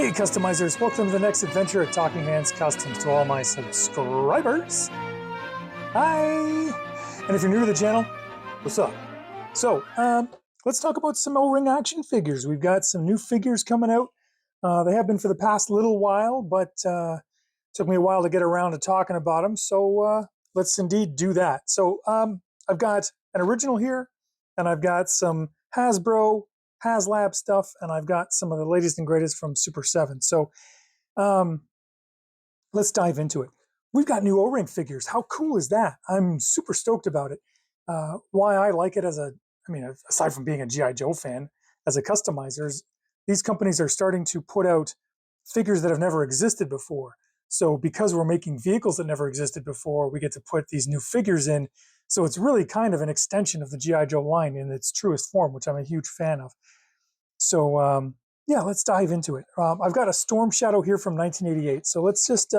Hey customizers, welcome to the next adventure at Talking Hands Customs. To all my subscribers, hi! And if you're new to the channel, what's up? So, let's talk about some O-ring action figures. We've got some new figures coming out. They have been for the past little while, but took me a while to get around to talking about them. So let's indeed do that. So I've got an original here, and I've got some Hasbro, Haslab stuff, and I've got some of the latest and greatest from Super 7. So let's dive into it. We've got new O-ring figures. How cool is that? I'm super stoked about it. Why I like it aside from being a G.I. Joe fan, as a customizer, these companies are starting to put out figures that have never existed before. So because we're making vehicles that never existed before, we get to put these new figures in. So it's really kind of an extension of the G.I. Joe line in its truest form, which I'm a huge fan of. So yeah, let's dive into it. I've got a Storm Shadow here from 1988. So let's just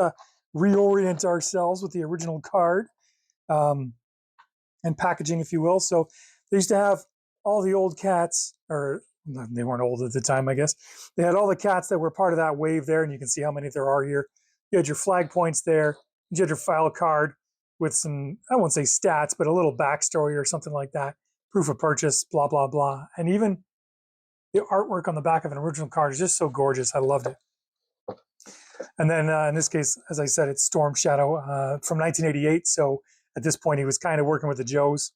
reorient ourselves with the original card and packaging, if you will. So they used to have all the old cats, or they weren't old at the time, I guess. They had all the cats that were part of that wave there, and you can see how many there are here. You had your flag points there. You had your file card with some, I won't say stats, but a little backstory or something like that. Proof of purchase, blah, blah, blah. And even the artwork on the back of an original card is just so gorgeous. I loved it. And then in this case, as I said, it's Storm Shadow from 1988. So at this point, he was kind of working with the Joes.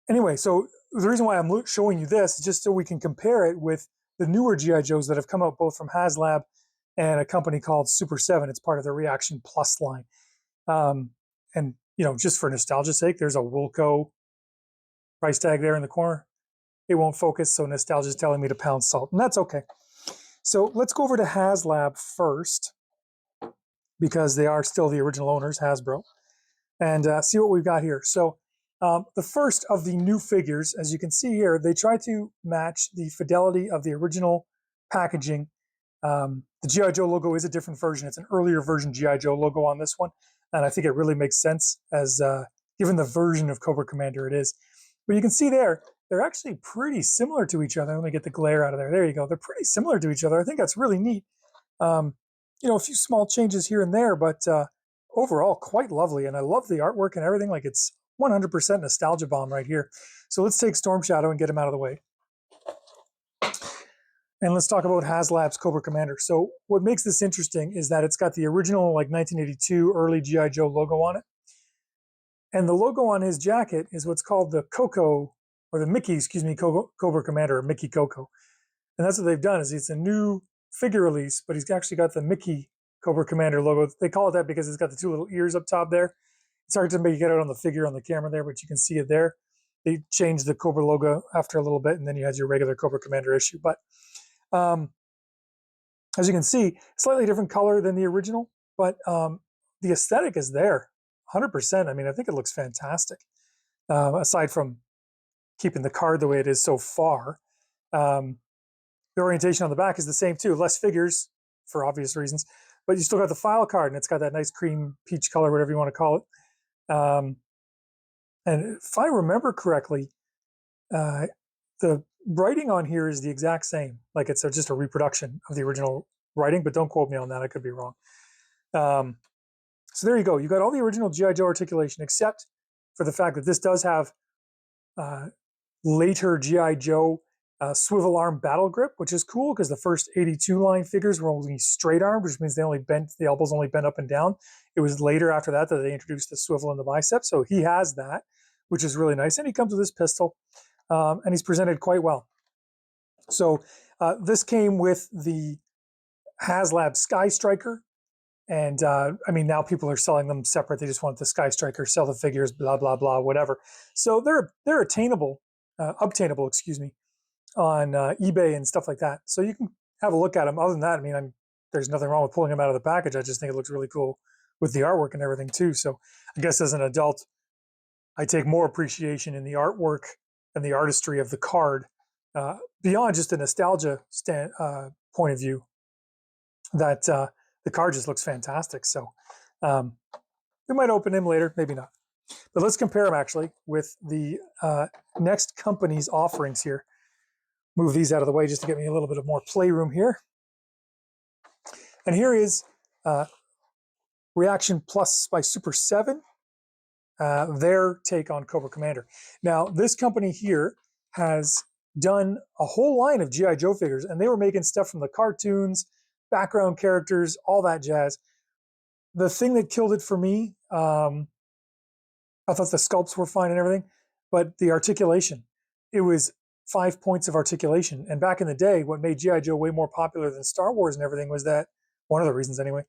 Anyway, so the reason why I'm showing you this is just so we can compare it with the newer G.I. Joes that have come out both from Haslab and a company called Super 7. It's part of the Reaction Plus line. And, just for nostalgia's sake, there's a Wilco price tag there in the corner. It won't focus, so nostalgia is telling me to pound salt, and that's okay. So let's go over to Haslab first, because they are still the original owners, Hasbro, and see what we've got here. So the first of the new figures, as you can see here, they try to match the fidelity of the original packaging. The G.I. Joe logo is a different version. It's an earlier version G.I. Joe logo on this one, and I think it really makes sense as given the version of Cobra Commander it is. But you can see there, they're actually pretty similar to each other. Let me get the glare out of there. There you go. They're pretty similar to each other. I think that's really neat. A few small changes here and there, but overall quite lovely. And I love the artwork and everything. Like, it's 100% nostalgia bomb right here. So let's take Storm Shadow and get him out of the way. And let's talk about Haslab's Cobra Commander. So what makes this interesting is that it's got the original 1982 early G.I. Joe logo on it. And the logo on his jacket is what's called the Coco, or the Mickey, Cobra Commander, or Mickey Coco. And that's what they've done, is it's a new figure release, but he's actually got the Mickey Cobra Commander logo. They call it that because it's got the two little ears up top there. It's hard to make it out on the figure on the camera there, but you can see it there. They changed the Cobra logo after a little bit, and then you had your regular Cobra Commander issue. But as you can see, slightly different color than the original, but the aesthetic is there, 100%. I mean, I think it looks fantastic, aside from keeping the card the way it is so far. The orientation on the back is the same too, less figures for obvious reasons, but you still got the file card, and it's got that nice cream peach color, whatever you want to call it. And if I remember correctly, the writing on here is the exact same. Like, it's just a reproduction of the original writing, but don't quote me on that. I could be wrong. So there you go. You got all the original G.I. Joe articulation, except for the fact that this does have later G.I. Joe swivel arm battle grip, which is cool because the first 82 line figures were only straight armed, which means the elbows only bent up and down. It was later after that that they introduced the swivel in the bicep. So he has that, which is really nice. And he comes with his pistol, and he's presented quite well. So this came with the Haslab Sky Striker. And now people are selling them separate. They just want the Sky Striker, sell the figures, blah, blah, blah, whatever. So they're obtainable, on eBay and stuff like that. So you can have a look at them. Other than that, there's nothing wrong with pulling them out of the package. I just think it looks really cool with the artwork and everything too. So I guess as an adult, I take more appreciation in the artwork and the artistry of the card, beyond just a nostalgia point of view, that the card just looks fantastic. So we might open him later, maybe not. But let's compare him actually with the next company's offerings here. Move these out of the way just to get me a little bit of more playroom here. And here is Reaction Plus by Super 7, their take on Cobra Commander. Now, this company here has done a whole line of G.I. Joe figures, and they were making stuff from the cartoons, background characters, all that jazz. The thing that killed it for me, I thought the sculpts were fine and everything, but the articulation, it was 5 points of articulation. And back in the day, what made G.I. Joe way more popular than Star Wars and everything was that, one of the reasons anyway,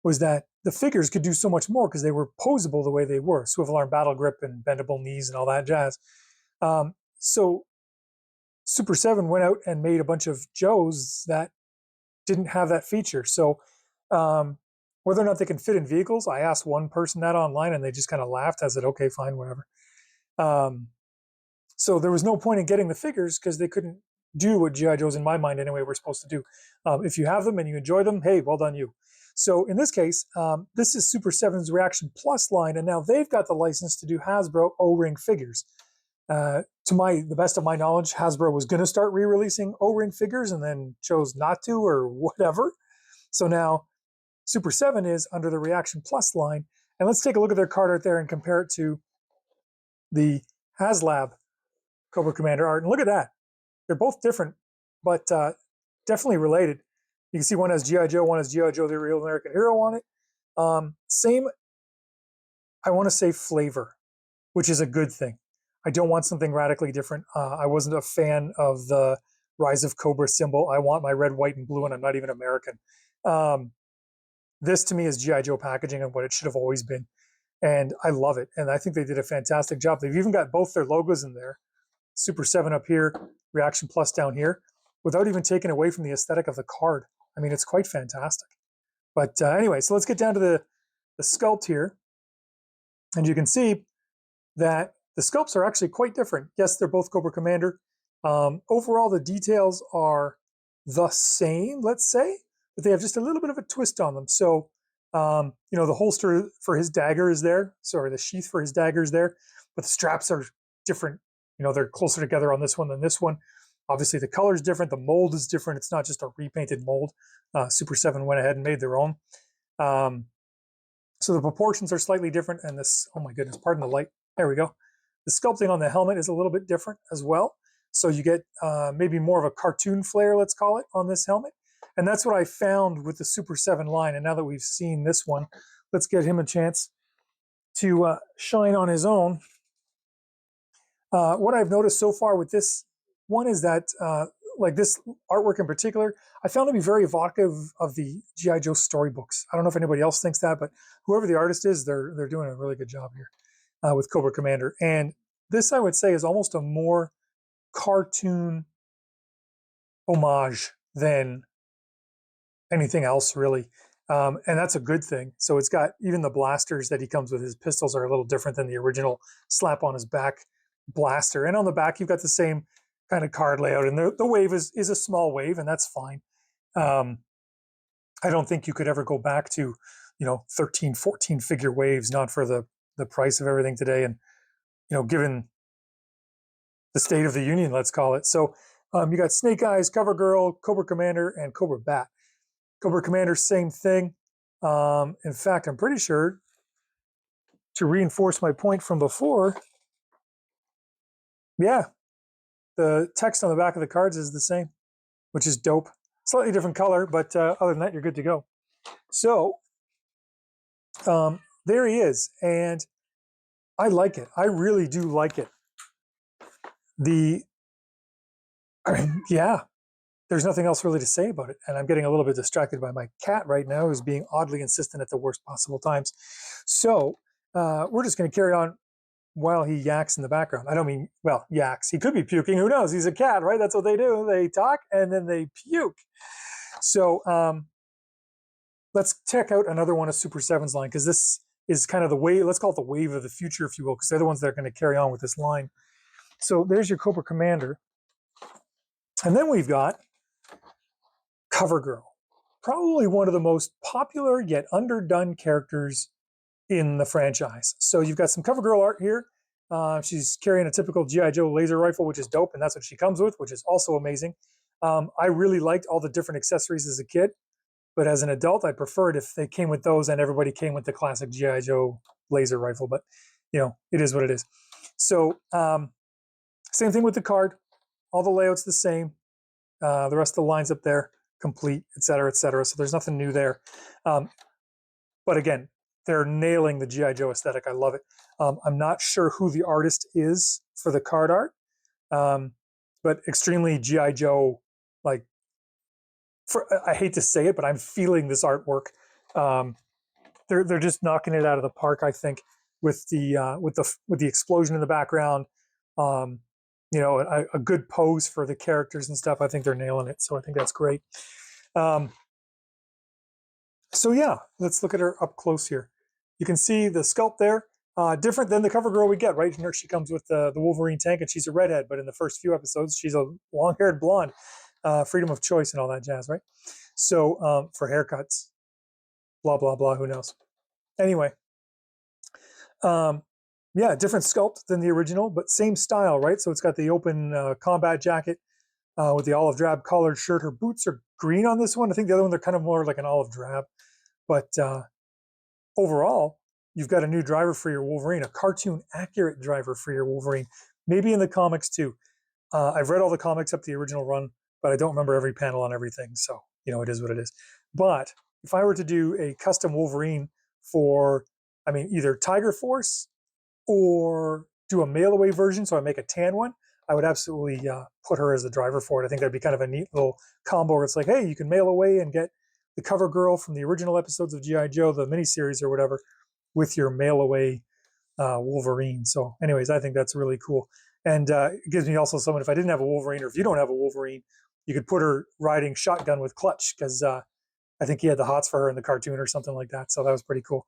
was that the figures could do so much more because they were posable the way they were, swivel arm battle grip and bendable knees and all that jazz. So Super 7 went out and made a bunch of Joes that didn't have that feature. So whether or not they can fit in vehicles, I asked one person that online and they just kind of laughed. I said, okay, fine, whatever. So there was no point in getting the figures because they couldn't do what G.I. Joes, in my mind anyway, were supposed to do. If you have them and you enjoy them, hey, well done you. So in this case, this is Super 7's Reaction Plus line, and now they've got the license to do Hasbro O-ring figures. To the best of my knowledge, Hasbro was going to start re-releasing O-ring figures and then chose not to or whatever. So now Super 7 is under the Reaction Plus line. And let's take a look at their card art there and compare it to the Haslab Cobra Commander art. And look at that. They're both different, but definitely related. You can see one has G.I. Joe, one has G.I. Joe, the Real American Hero on it. Same, I want to say, flavor, which is a good thing. I don't want something radically different. I wasn't a fan of the Rise of Cobra symbol. I want my red, white, and blue, and I'm not even American. This, to me, is G.I. Joe packaging and what it should have always been. And I love it. And I think they did a fantastic job. They've even got both their logos in there. Super 7 up here, Reaction Plus down here, without even taking away from the aesthetic of the card. I mean, it's quite fantastic. But anyway, so let's get down to the sculpt here. And you can see that the sculpts are actually quite different. Yes, they're both Cobra Commander. Overall, the details are the same, let's say, but they have just a little bit of a twist on them. So, the holster for his dagger is there. Sorry, the sheath for his dagger is there, but the straps are different. They're closer together on this one than this one. Obviously, the color is different. The mold is different. It's not just a repainted mold. Super 7 went ahead and made their own. So the proportions are slightly different. And this, oh my goodness, pardon the light. There we go. The sculpting on the helmet is a little bit different as well. So you get maybe more of a cartoon flair, let's call it, on this helmet. And that's what I found with the Super 7 line. And now that we've seen this one, let's get him a chance to shine on his own. What I've noticed so far with this one is that, like this artwork in particular, I found to be very evocative of the G.I. Joe storybooks. I don't know if anybody else thinks that, but whoever the artist is, they're doing a really good job here with Cobra Commander. And this, I would say, is almost a more cartoon homage than anything else, really. And that's a good thing. So it's got even the blasters that he comes with. His pistols are a little different than the original slap on his back blaster. And on the back, you've got the same kind of card layout. And the wave is a small wave, and that's fine. I don't think you could ever go back to, 13, 14 figure waves, not for the price of everything today. And, given the state of the union, let's call it. So you got Snake Eyes, Covergirl, Cobra Commander, and Cobra B.A.T. Cobra Commander, same thing. In fact, I'm pretty sure, to reinforce my point from before, yeah, the text on the back of the cards is the same, which is dope. Slightly different color, but other than that, you're good to go. So there he is, and I like it. I really do like it. Yeah, there's nothing else really to say about it. And I'm getting a little bit distracted by my cat right now, who's being oddly insistent at the worst possible times. So we're just going to carry on while he yaks in the background. I don't mean, well, yaks. He could be puking. Who knows? He's a cat, right? That's what they do. They talk and then they puke. So let's check out another one of Super 7's line, because this is kind of the wave, let's call it the wave of the future, if you will, because they're the ones that are going to carry on with this line. So there's your Cobra Commander. And then we've got Covergirl, probably one of the most popular yet underdone characters in the franchise. So you've got some Covergirl art here. She's carrying a typical GI Joe laser rifle, which is dope, and that's what she comes with, which is also amazing. I really liked all the different accessories as a kid, but as an adult, I preferred if they came with those and everybody came with the classic GI Joe laser rifle. But it is what it is. So same thing with the card. All the layouts the same. The rest of the lines up there complete, et cetera, et cetera. So there's nothing new there. But again, they're nailing the GI Joe aesthetic. I love it. I'm not sure who the artist is for the card art, but extremely GI Joe. Like, I hate to say it, but I'm feeling this artwork. They're just knocking it out of the park. I think with the explosion in the background. A good pose for the characters and stuff. I think they're nailing it. So I think that's great. So yeah, let's look at her up close here. You can see the sculpt there, different than the Covergirl we get, right? Here she comes with the Wolverine tank, and she's a redhead, but in the first few episodes, she's a long-haired blonde, freedom of choice and all that jazz, right? So for haircuts, blah, blah, blah, who knows? Anyway, yeah, different sculpt than the original, but same style, right? So it's got the open combat jacket with the olive drab collared shirt. Her boots are green on this one. I think the other one, they're kind of more like an olive drab. But overall, you've got a new driver for your Wolverine, a cartoon accurate driver for your Wolverine, maybe in the comics too. I've read all the comics up the original run, but I don't remember every panel on everything. So, it is what it is. But if I were to do a custom Wolverine for, either Tiger Force or do a mail away version, so I make a tan one, I would absolutely put her as the driver for it. I think that'd be kind of a neat little combo where it's like, hey, you can mail away and get the Covergirl from the original episodes of G.I. Joe, the miniseries or whatever, with your mail away Wolverine. So anyways, I think that's really cool. And it gives me also someone, if I didn't have a Wolverine, or if you don't have a Wolverine, you could put her riding shotgun with Clutch, because I think he had the hots for her in the cartoon or something like that. So that was pretty cool.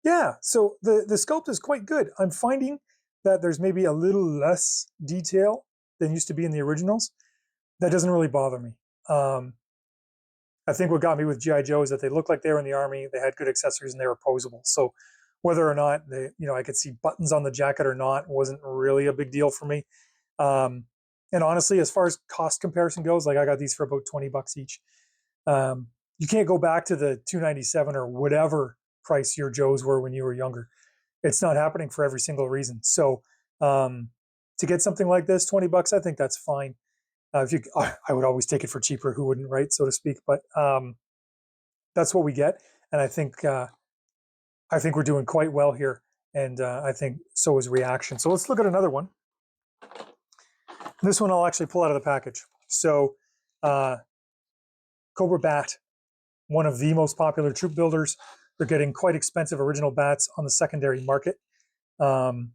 Yeah, so the sculpt is quite good. I'm finding that there's maybe a little less detail than used to be in the originals. That doesn't really bother me. I think what got me with G.I. Joe is that they looked like they were in the Army, they had good accessories, and they were posable. So whether or not I could see buttons on the jacket or not wasn't really a big deal for me. And honestly, as far as cost comparison goes, like I got these for about $20 each. You can't go back to the $297 or whatever price your Joes were when you were younger. It's not happening for every single reason. So to get something like this, $20, I think that's fine. I would always take it for cheaper. Who wouldn't, right, so to speak? But that's what we get, and I think we're doing quite well here, and I think so is reaction. So let's look at another one. This one I'll actually pull out of the package. So Cobra B.A.T, one of the most popular troop builders. They're getting quite expensive original bats on the secondary market. And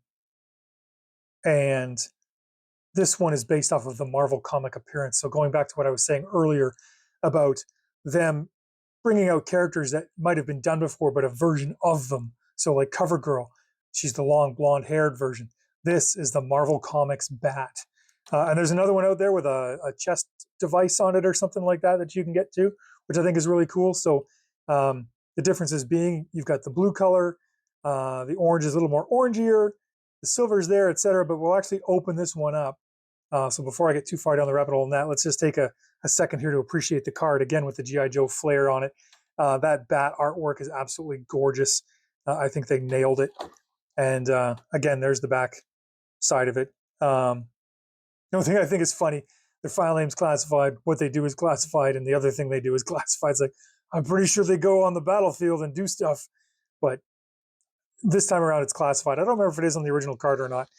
this one is based off of the Marvel comic appearance. So going back to what I was saying earlier about them bringing out characters that might have been done before, but a version of them. So like Covergirl, she's the long blonde haired version. This is the Marvel Comics Bat. And there's another one out there with a chest device on it or something like that you can get to, which I think is really cool. So the differences being you've got the blue color, the orange is a little more orangier, the silver's there, etc. But we'll actually open this one up. So before I get too far down the rabbit hole in that, let's just take a second here to appreciate the card, again with the G.I. Joe flair on it. That bat artwork is absolutely gorgeous. I think they nailed it. And again, there's the back side of it. The only thing I think is funny, their file name's classified, what they do is classified, and the other thing they do is classified. It's like, I'm pretty sure they go on the battlefield and do stuff, but this time around it's classified. I don't remember if it is on the original card or not.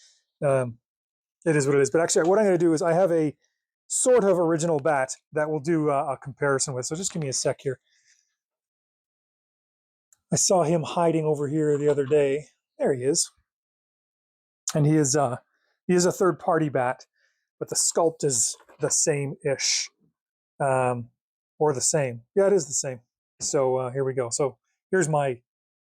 It is what it is. But actually, what I'm going to do is I have a sort of original bat that we'll do a comparison with. So just give me a sec here. I saw him hiding over here the other day. There he is. And he is a third-party bat, but the sculpt is the same-ish. Or the same. Yeah, it is the same. So here we go. So here's my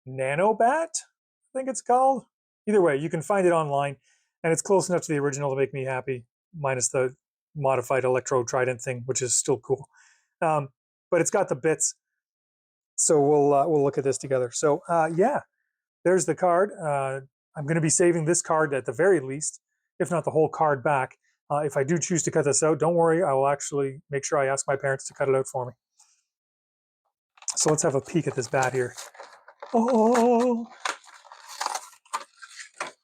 Nano Bat, I think it's called. Either way, you can find it online, and it's close enough to the original to make me happy, minus the modified Electro Trident thing, which is still cool. But it's got the bits. So we'll look at this together. So yeah, there's the card. I'm going to be saving this card at the very least, if not the whole card back. If I do choose to cut this out, don't worry, I will actually make sure I ask my parents to cut it out for me. So let's have a peek at this bat here. Oh,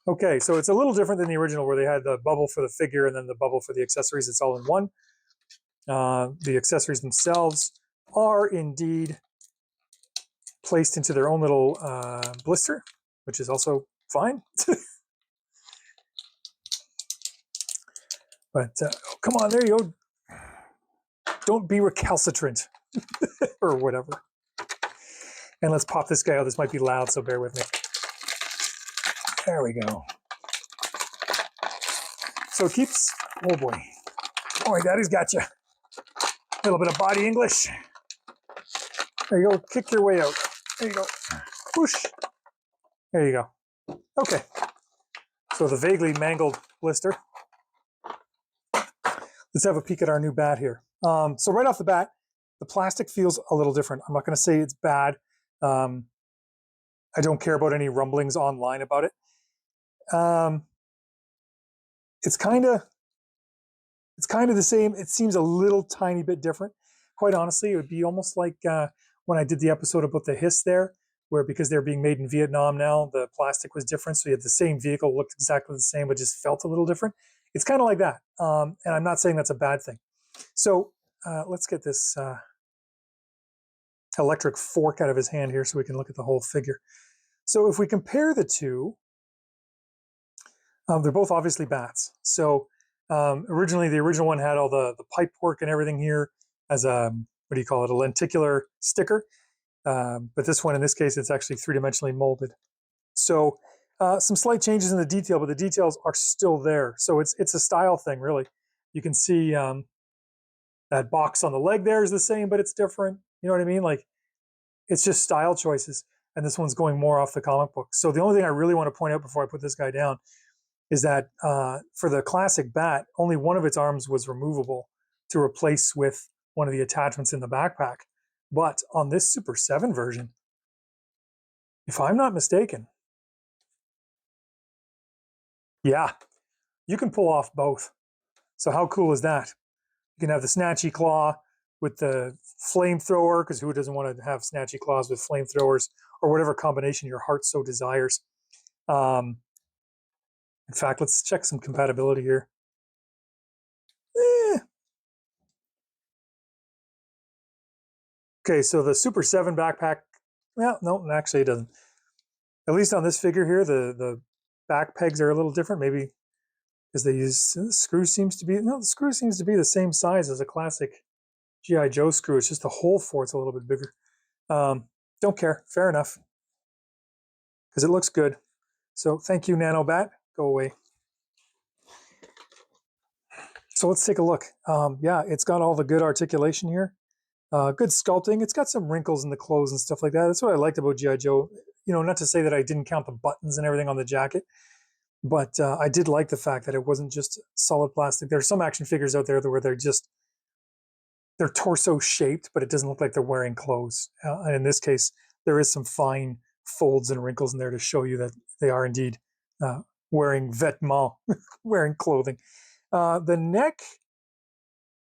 okay, so it's a little different than the original where they had the bubble for the figure and then the bubble for the accessories. It's all in one. The accessories themselves are indeed placed into their own little blister, which is also fine. But come on, there you go. Don't be recalcitrant or whatever. And let's pop this guy out. This might be loud, so bear with me. There we go. So it keeps, oh boy. Boy, Daddy's got you. A little bit of body English. There you go, kick your way out. There you go, whoosh. There you go. Okay, so the vaguely mangled blister. Let's have a peek at our new bat here. So right off the bat, the plastic feels a little different. I'm not gonna say it's bad. I don't care about any rumblings online about it. It's kind of the same. It seems a little tiny bit different. Quite honestly, it would be almost like when I did the episode about the Hiss there, where because they're being made in Vietnam now, the plastic was different. So you had the same vehicle, looked exactly the same, but just felt a little different. It's kind of like that. And I'm not saying that's a bad thing. So let's get this electric fork out of his hand here so we can look at the whole figure. So if we compare the two, they're both obviously bats. So originally, the original one had all the pipe work and everything here as a, what do you call it, a lenticular sticker. But this one, in this case, it's actually three-dimensionally molded. So some slight changes in the detail, but the details are still there. So it's a style thing, really. You can see that box on the leg there is the same, but it's different. You know what I mean? Like, it's just style choices. And this one's going more off the comic book. So the only thing I really want to point out before I put this guy down is that for the classic bat, only one of its arms was removable to replace with one of the attachments in the backpack. But on this Super 7 version, if I'm not mistaken, yeah, you can pull off both. So how cool is that? You can have the snatchy claw with the flamethrower, because who doesn't want to have snatchy claws with flamethrowers, or whatever combination your heart so desires. In fact, let's check some compatibility here. Okay, so the Super 7 backpack, well, no, actually it doesn't. At least on this figure here, the back pegs are a little different, maybe because they use, the screw seems to be, no, the screw seems to be the same size as a classic G.I. Joe screw. It's just the hole for it's a little bit bigger. Don't care, fair enough, because it looks good. So thank you, Nano Bat, go away. So let's take a look. Yeah, it's got all the good articulation here. Good sculpting. It's got some wrinkles in the clothes and stuff like that. That's what I liked about G.I. Joe. You know, not to say that I didn't count the buttons and everything on the jacket, but I did like the fact that it wasn't just solid plastic. There's some action figures out there where they're torso shaped, but it doesn't look like they're wearing clothes. And in this case, there is some fine folds and wrinkles in there to show you that they are indeed wearing vêtements, wearing clothing. The neck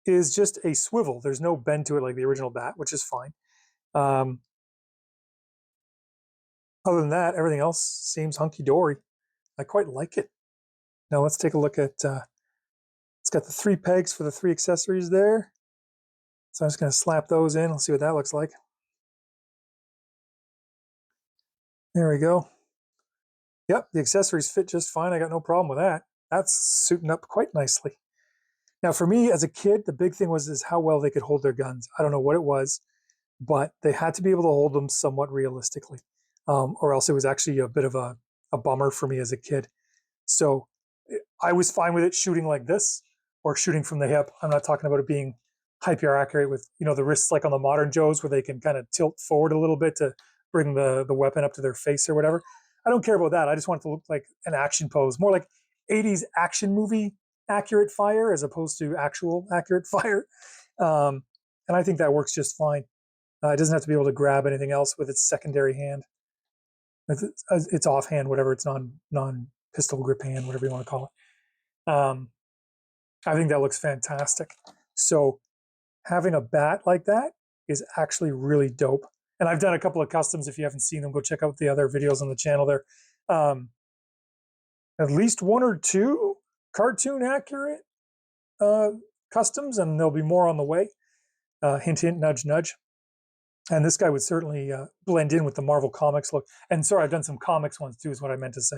is just a swivel. There's no bend to it like the original bat, which is fine. Other than that, everything else seems hunky-dory. I quite like it. Now let's take a look at, it's got the 3 pegs for the 3 accessories there. So I'm just going to slap those in. Let's see what that looks like. There we go. Yep, the accessories fit just fine. I got no problem with that. That's suiting up quite nicely. Now for me as a kid, the big thing is how well they could hold their guns. I don't know what it was, but they had to be able to hold them somewhat realistically. Or else it was actually a bit of a bummer for me as a kid. So I was fine with it shooting like this or shooting from the hip. I'm not talking about it being hyper accurate with, you know, the wrists like on the modern Joes where they can kind of tilt forward a little bit to bring the weapon up to their face or whatever. I don't care about that. I just want it to look like an action pose, more like 80s action movie accurate fire as opposed to actual accurate fire. And I think that works just fine. It doesn't have to be able to grab anything else with its secondary hand. It's offhand, whatever. It's non pistol grip hand, whatever you want to call it. I think that looks fantastic. So having a bat like that is actually really dope. And I've done a couple of customs. If you haven't seen them, go check out the other videos on the channel there. At least one or two cartoon accurate customs, and there'll be more on the way. Hint, hint, nudge, nudge. And this guy would certainly blend in with the Marvel Comics look. And sorry, I've done some comics ones too, is what I meant to say.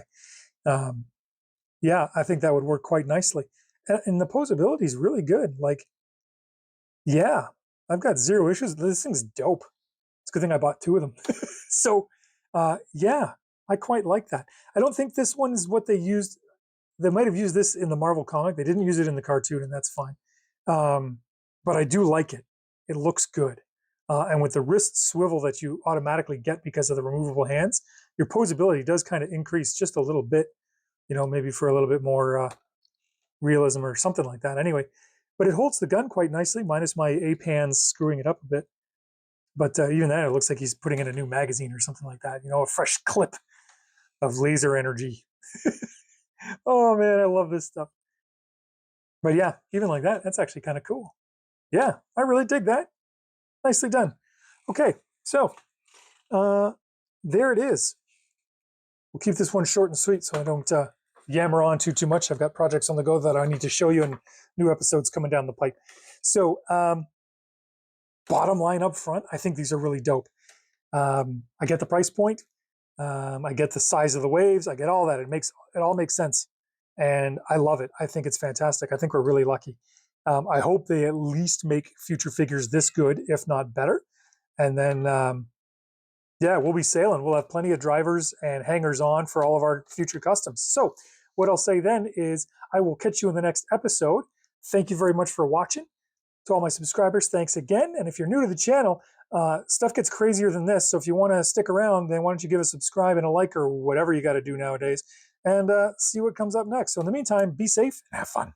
Yeah, I think that would work quite nicely. And the posability is really good. Like, yeah, I've got zero issues. This thing's dope. It's a good thing I bought two of them. So, yeah, I quite like that. I don't think this one is what they used. They might have used this in the Marvel comic. They didn't use it in the cartoon, and that's fine. But I do like it. It looks good. And with the wrist swivel that you automatically get because of the removable hands, your posability does kind of increase just a little bit, maybe for a little bit more realism or something like that. Anyway, but it holds the gun quite nicely, minus my ape hands screwing it up a bit. But even then, it looks like he's putting in a new magazine or something like that, a fresh clip of laser energy. Oh, man, I love this stuff. But yeah, even like that, that's actually kind of cool. Yeah, I really dig that. Nicely done. Okay, so there it is. We'll keep this one short and sweet so I don't yammer on too much. I've got projects on the go that I need to show you and new episodes coming down the pipe. So bottom line up front, I think these are really dope. I get the price point. I get the size of the waves. I get all that. It all makes sense. And I love it. I think it's fantastic. I think we're really lucky. I hope they at least make future figures this good, if not better. And then, yeah, we'll be sailing. We'll have plenty of drivers and hangers on for all of our future customs. So what I'll say then is I will catch you in the next episode. Thank you very much for watching. To all my subscribers, thanks again. And if you're new to the channel, stuff gets crazier than this. So if you want to stick around, then why don't you give a subscribe and a like or whatever you got to do nowadays and see what comes up next. So in the meantime, be safe and have fun.